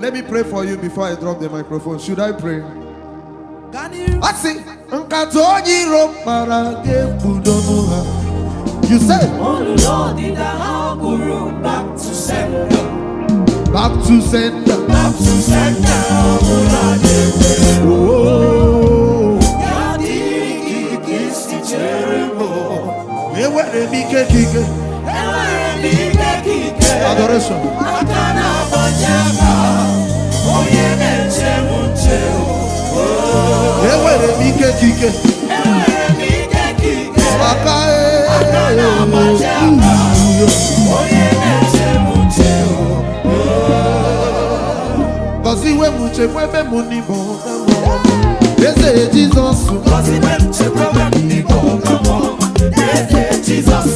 Let me pray for you before I drop the microphone. Should I pray? I sing. You said, oh Lord, did I back to sender? Back to sender. Back to sender. Oh, adoration. Goziwem Chekwabe money bonga. Jesus. Goziwem Chekwabe money bonga. Jesus.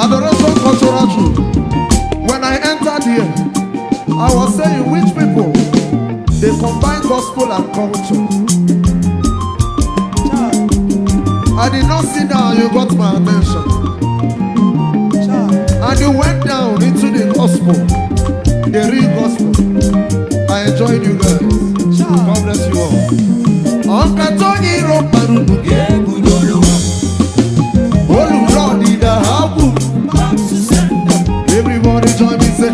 Adoration cultural truth. When I entered here, I was saying which people they combine gospel and culture. I did not sit down, you got my attention. And you went down into the gospel, the real gospel. I enjoyed you guys. God bless you all. Everybody join me, say,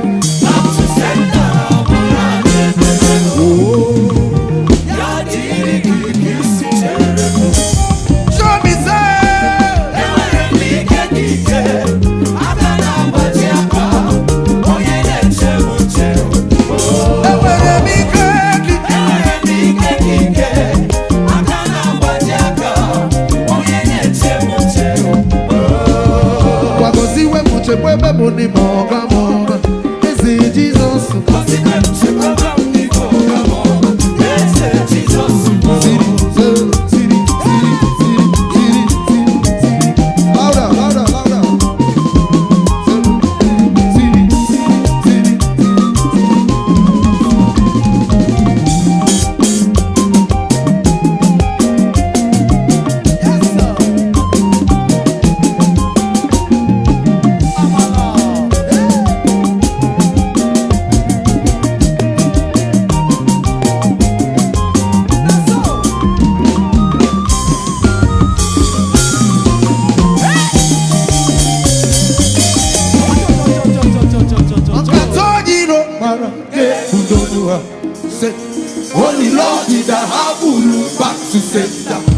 Chekwabe money bonga bonga. Is it Jesus? Goziwem Chekwabe money bonga bonga. Is it Jesus? Louder, louder, louder. Say, only Lord did I have back to sender.